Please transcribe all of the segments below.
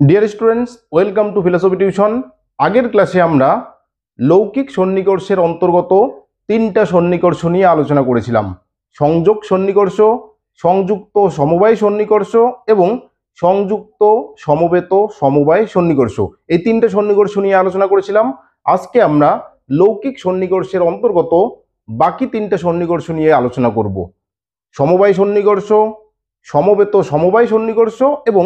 Dear students, welcome to philosophy tuition. আগের ক্লাসে আমরা লৌকিক সন্নিকর্ষের অন্তর্গত তিনটা সন্নিকর্ষ নিয়ে আলোচনা করেছিলাম: সংযোগ সন্নিকর্ষ, সংযুক্ত সমবায় সন্নিকর্ষ এবং সংযুক্ত সমবেত সমবায় সন্নিকর্ষ। এই তিনটা সন্নিকর্ষ নিয়ে আলোচনা করেছিলাম। আজকে আমরা লৌকিক সন্নিকর্ষের অন্তর্গত বাকি তিনটা সন্নিকর্ষ নিয়ে আলোচনা করব: সমবায় সন্নিকর্ষ, সমবেত সমবায় সন্নিকর্ষ এবং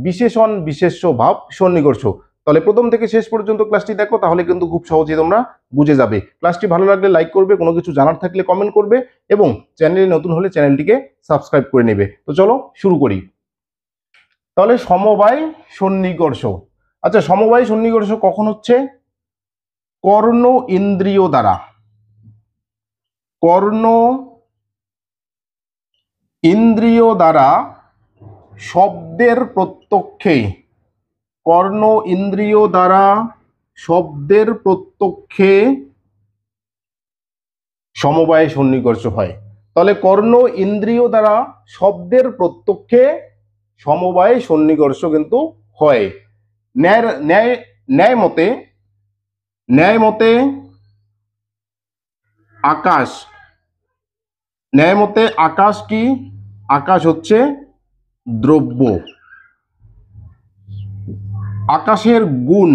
বিশেষণ বিশেষ্য ভাব সন্নিকর্ষ। তাহলে প্রথম থেকে শেষ পর্যন্ত ক্লাসটি দেখো, তাহলে কিন্তু খুব সহজেই তোমরা বুঝে যাবে। ক্লাসটি ভালো লাগলে লাইক করবে, কোনো কিছু জানার থাকলে কমেন্ট করবে এবং চ্যানেলে নতুন হলে চ্যানেলটিকে সাবস্ক্রাইব করে নেবে। তো চলো শুরু করি। তাহলে সমবায় সন্নিকর্ষ। আচ্ছা, সমবায় সন্নিকর্ষ কখন হচ্ছে? কর্ণ ইন্দ্রিয় দ্বারা। কর্ণ ইন্দ্রিয় দ্বারা শব্দের প্রত্যক্ষে, কর্ণ ইন্দ্রিয় দ্বারা শব্দের প্রত্যক্ষে সমবায় সন্নিকর্ষ হয়। তাহলে কর্ণ ইন্দ্রিয় দ্বারা শব্দের প্রত্যক্ষে সমবায় সন্নিকর্ষ কিন্তু হয়। ন্যায় মতে আকাশ, ন্যায় মতে আকাশ কি? আকাশ হচ্ছে দ্রব্য। আকাশের গুণ,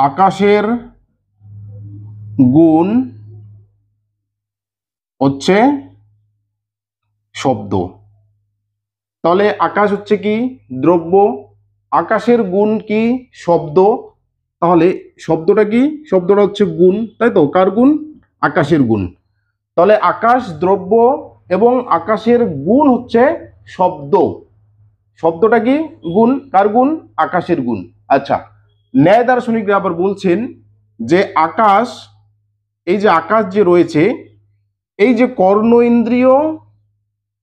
আকাশের গুণ হচ্ছে শব্দ। তাহলে আকাশ হচ্ছে কি? দ্রব্য। আকাশের গুণ কি? শব্দ। তাহলে শব্দটা কি? শব্দটা হচ্ছে গুণ, তাই তো? কার গুণ? আকাশের গুণ। তাহলে আকাশ দ্রব্য এবং আকাশের গুণ হচ্ছে শব্দ। শব্দটা কি? গুণ। কার গুণ? আকাশের গুণ। আচ্ছা, ন্যায় দার্শনিকরা আবার বলছেন যে আকাশ, এই যে আকাশ যে রয়েছে, এই যে কর্ণ ইন্দ্রিয়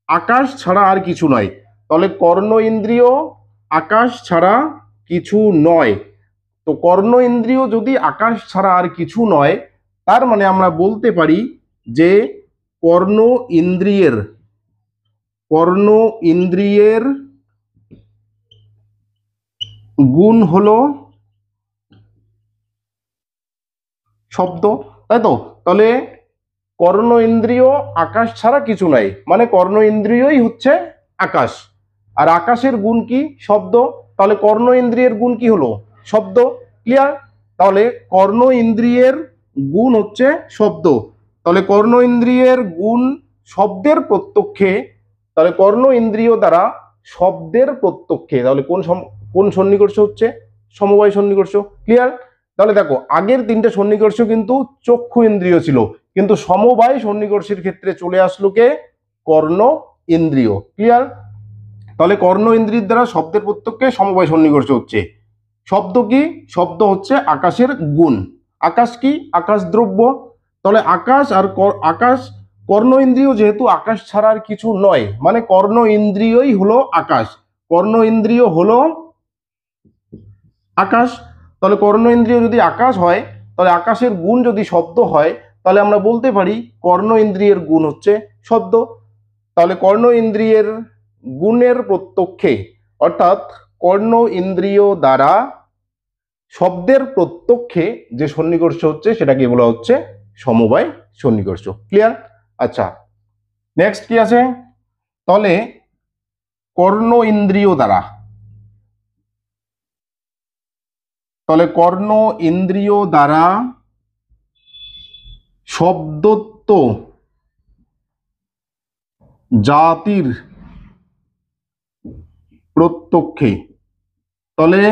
আকাশ ছাড়া আর কিছু নয়। তাহলে কর্ণ ইন্দ্রিয় আকাশ ছাড়া কিছু নয়। তো কর্ণ ইন্দ্রিয় যদি আকাশ ছাড়া আর কিছু নয়, তার মানে আমরা বলতে পারি যে কর্ণ ইন্দ্রিয়ের গুণ হলো শব্দ, তাই তো? তাহলে কর্ণ ইন্দ্রিয় আকাশ ছাড়া কিছু নাই, মানে কর্ণ ইন্দ্রিয়ই হচ্ছে আকাশ। আর আকাশের গুণ কি? শব্দ। তাহলে কর্ণ ইন্দ্রিয়ের গুণ কি হলো? শব্দ। ক্লিয়ার? তাহলে কর্ণ ইন্দ্রিয়ের গুণ হচ্ছে শব্দ। তাহলে কর্ণ ইন্দ্রিয়ের গুণ শব্দের প্রত্যক্ষে, তাহলে কর্ণ ইন্দ্রিয় দ্বারা শব্দের প্রত্যক্ষে, তাহলে কোন সন্নিকর্ষ হচ্ছে? সমবায় সন্নিকর্ষ। ক্লিয়ার? তাহলে দেখো, আগের তিনটে সন্নিকর্ষ কিন্তু চক্ষু ইন্দ্রিয় ছিল, কিন্তু সমবায় সন্নিকর্ষের ক্ষেত্রে চলে আসলো কে? কর্ণ ইন্দ্রিয়। ক্লিয়ার? তাহলে কর্ণ ইন্দ্রিয়ের দ্বারা শব্দের প্রত্যক্ষে সমবায় সন্নিকর্ষ হচ্ছে। শব্দ কি? শব্দ হচ্ছে আকাশের গুণ। আকাশ কি? আকাশ দ্রব্য। তাহলে আকাশ আর আকাশ, কর্ণ ইন্দ্রিয় যেহেতু আকাশ ছাড়া আর কিছু নয়, মানে কর্ণ ইন্দ্রিয়ই হলো আকাশ। কর্ণ ইন্দ্রিয় হলো আকাশ। তাহলে কর্ণ ইন্দ্রিয় যদি আকাশ হয়, তাহলে আকাশের গুণ যদি শব্দ হয়, তাহলে আমরা বলতে পারি কর্ণ ইন্দ্রিয়ের গুণ হচ্ছে শব্দ। তাহলে কর্ণ ইন্দ্রিয়ের গুণের প্রত্যক্ষে, অর্থাৎ কর্ণ ইন্দ্রিয় দ্বারা শব্দের প্রত্যক্ষে যে সন্নিকর্ষ হচ্ছে, সেটাকে বলা হচ্ছে সমবায় সন্নিকর্ষ। ক্লিয়ার? আচ্ছা, নেক্সট কি আছে? তাহলে কর্ণ ইন্দ্রিয় দ্বারা, তাহলে কর্ণ ইন্দ্রিয় দ্বারা শব্দত্ব জাতির প্রত্যক্ষে, তাহলে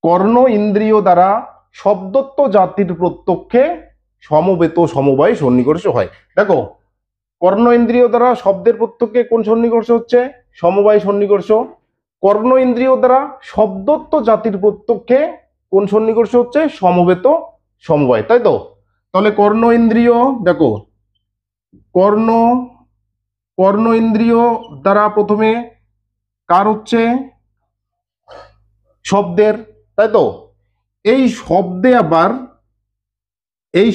কর্ণ ইন্দ্রিয় দ্বারা শব্দত্ব জাতির প্রত্যক্ষে সমবেত সমবায় সন্নিকর্ষ হয়। দেখো, কর্ণ ইন্দ্রিয় দ্বারা শব্দের প্রত্যক্ষে কোন সন্নিকর্ষ হচ্ছে? সমবায় সন্নিকর্ষ। কর্ণ ইন্দ্রিয় দ্বারা শব্দত্ব জাতির প্রত্যক্ষে কোন সন্নিকর্ষ হচ্ছে? সমবেত সমবায়, তাই তো? তাহলে কর্ণ ইন্দ্রিয়, দেখো, কর্ণ কর্ণ ইন্দ্রিয় দ্বারা প্রথমে কার হচ্ছে? শব্দের, তাই তো? এই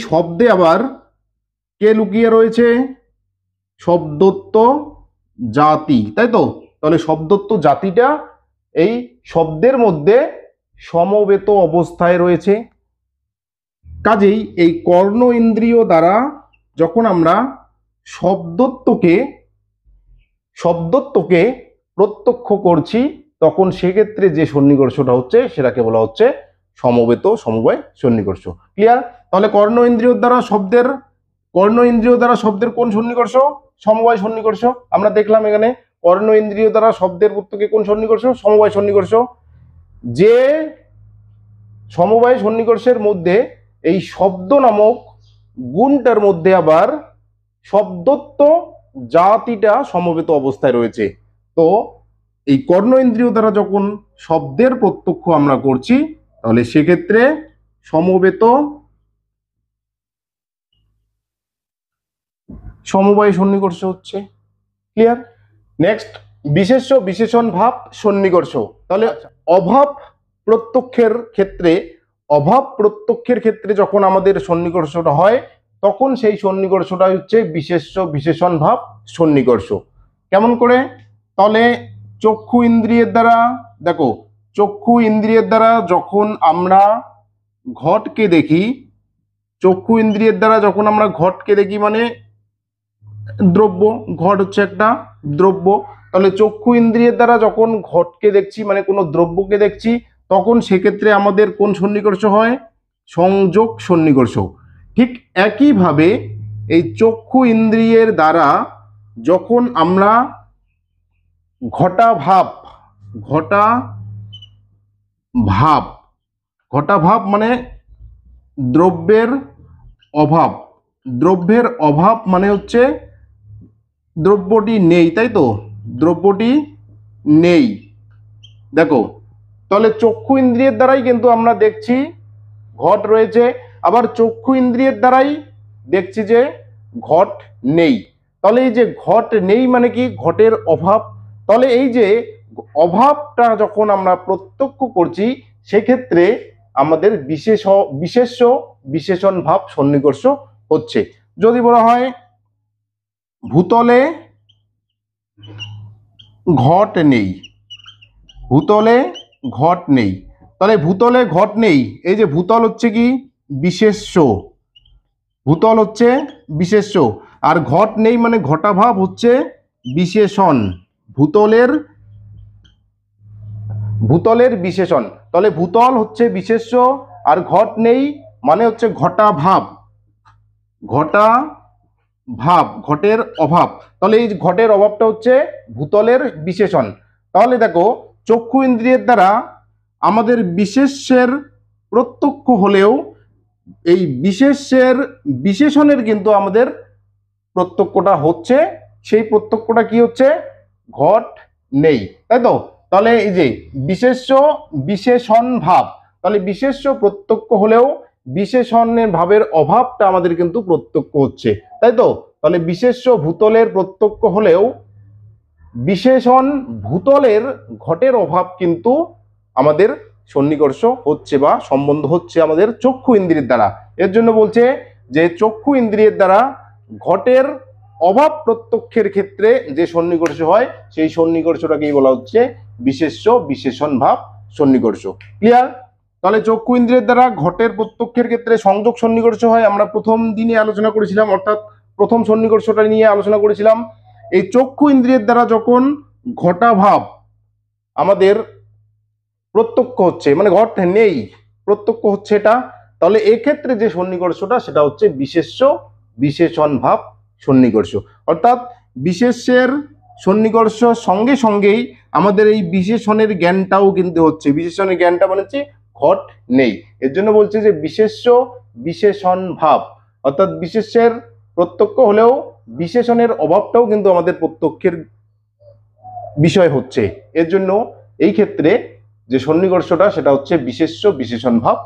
শব্দে আবার কে লুকিয়ে রয়েছে? শব্দত্ব জাতি, তাই তো? তাহলে শব্দত্ব জাতিটা এই শব্দের মধ্যে সমবেত অবস্থায় রয়েছে। কাজেই এই কর্ণ ইন্দ্রিয় দ্বারা যখন আমরা শব্দত্বকে প্রত্যক্ষ করছি, তখন সেক্ষেত্রে যে সন্নিকর্ষটা হচ্ছে সেটাকে বলা হচ্ছে সমবেত সমবায় সন্নিকর্ষ। ক্লিয়ার? তাহলে কর্ণ ইন্দ্রিয় দ্বারা শব্দের কোন সন্নিকর্ষ? সমবায় সন্নিকর্ষ। আমরা দেখলাম এখানে কর্ণ ইন্দ্রিয় দ্বারা শব্দের প্রত্যেকে কোন সন্নিকর্ষ? সমবায় সন্নিকর্ষ। যে সমবায় সন্নিকর্ষের মধ্যে এই শব্দ নামক গুণটার মধ্যে আবার শব্দত্ব জাতিটা সমবেত অবস্থায় রয়েছে। তো এই কর্ণ ইন্দ্রিয় দ্বারা যখন শব্দের প্রত্যক্ষ আমরা করছি, তাহলে সেক্ষেত্রে সমবেত সমবায় সন্নিকর্ষ হচ্ছে। ক্লিয়ার? নেক্সট, বিশেষ্য বিশেষণ ভাব সন্নিকর্ষ। তাহলে অভাব প্রত্যক্ষের ক্ষেত্রে যখন আমাদের সন্নিকর্ষটা হয়, তখন সেই সন্নিকর্ষটা হচ্ছে বিশেষ্য বিশেষণ ভাব সন্নিকর্ষ। কেমন করে? তাহলে চক্ষু ইন্দ্রিয়ের দ্বারা, দেখো, চক্ষু ইন্দ্রিয়ের দ্বারা যখন আমরা ঘটকে দেখি, মানে দ্রব্য, ঘট হচ্ছে একটা দ্রব্য। তাহলে চক্ষু ইন্দ্রিয়ের দ্বারা যখন ঘটকে দেখছি, মানে কোনো দ্রব্যকে দেখছি, তখন সেক্ষেত্রে আমাদের কোন সন্নিকর্ষ হয়? সংযোগ সন্নিকর্ষ। ঠিক একইভাবে এই চক্ষু ইন্দ্রিয়ের দ্বারা যখন আমরা ঘটাভাব মানে দ্রব্যের অভাব মানে হচ্ছে দ্রব্যটি নেই, তাই তো? দ্রব্যটি নেই। দেখো, তাহলে চক্ষু ইন্দ্রিয়ের দ্বারাই কিন্তু আমরা দেখছি ঘট রয়েছে, আবার চক্ষু ইন্দ্রিয়ের দ্বারাই দেখছি যে ঘট নেই। তাহলে এই যে ঘট নেই মানে কি? ঘটের অভাব। তাহলে এই যে অভাবটা যখন আমরা প্রত্যক্ষ করছি, সেক্ষেত্রে আমাদের বিশেষ্য বিশেষণ ভাব সন্নিকর্ষ হচ্ছে। যদি বলা হয় ভূতলে ঘট নেই, তাহলে ভূতলে ঘট নেই, এই যে ভূতল হচ্ছে কি? বিশেষ্য, আর ঘট নেই মানে ঘটাভাব হচ্ছে বিশেষণ, ভূতলের বিশেষণ। তাহলে ভূতল হচ্ছে বিশেষ্য, আর ঘট নেই মানে হচ্ছে ঘটাভাব, ঘটের অভাব। তাহলে এই ঘটের অভাবটা হচ্ছে ভূতলের বিশেষণ। তাহলে দেখো, চক্ষু ইন্দ্রিয়ের দ্বারা আমাদের বিশেষ্যের প্রত্যক্ষ হলেও এই বিশেষণের কিন্তু আমাদের প্রত্যক্ষটা হচ্ছে, সেই প্রত্যক্ষটা কি হচ্ছে? ঘট নেই, তাই তো? তাহলে এই যে বিশেষ্য বিশেষণ ভাব, তাহলে বিশেষ্য প্রত্যক্ষ হলেও বিশেষণের ভাবের অভাবটা আমাদের কিন্তু প্রত্যক্ষ হচ্ছে, তাই তো? তাহলে বিশেষ্য ভূতলের প্রত্যক্ষ হলেও বিশেষণ ভূতলের ঘটের অভাব কিন্তু আমাদের সন্নিকর্ষ হচ্ছে বা সম্বন্ধ হচ্ছে আমাদের চক্ষু ইন্দ্রিয়ের দ্বারা। এর জন্য বলছে যে চক্ষু ইন্দ্রিয়ের দ্বারা ঘটের অভাব প্রত্যক্ষের ক্ষেত্রে যে সন্নিকর্ষ হয়, সেই সন্নিকর্ষটাকেই বলা হচ্ছে বিশেষ্য বিশেষণ ভাব সন্নিকর্ষ। ক্লিয়ার? তাহলে চক্ষু ইন্দ্রিয়ের দ্বারা ঘটের প্রত্যক্ষের ক্ষেত্রে সংযোগ সন্নিকর্ষ হয়। আমরা প্রথম দিনে আলোচনা করেছিলাম, অর্থাৎ প্রথম সন্নিকর্ষটা নিয়ে আলোচনা করেছিলাম। এই চক্ষু ইন্দ্রিয়ের দ্বারা যখন ঘটাভাব আমাদের প্রত্যক্ষ হচ্ছে, মানে ঘট নেই, প্রত্যক্ষ হচ্ছে এটা, তাহলে এক্ষেত্রে যে সন্নিকর্ষটা সেটা হচ্ছে বিশেষ্য বিশেষণ ভাব সন্নিকর্ষ। অর্থাৎ বিশেষ্যের সন্নিকর্ষ সঙ্গে সঙ্গেই আমাদের এই বিশেষণের জ্ঞানটাও কিন্তু হচ্ছে। বিশেষণের জ্ঞানটা মানে হচ্ছে ঘট নেই। এর জন্য বলছে যে বিশেষ্য বিশেষণ ভাব, অর্থাৎ বিশেষ্যের প্রত্যক্ষ হলেও বিশেষণের অভাবটাও কিন্তু আমাদের প্রত্যক্ষের বিষয় হচ্ছে। এর জন্য এই ক্ষেত্রে যে সন্নিকর্ষটা সেটা হচ্ছে বিশেষ্য বিশেষণ ভাব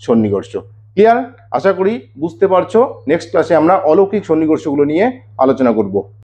সন্নিকর্ষ। ক্লিয়ার? আশা করি বুঝতে পারছো। নেক্সট ক্লাসে আমরা অলৌকিক সন্নিকর্ষগুলো নিয়ে আলোচনা করব।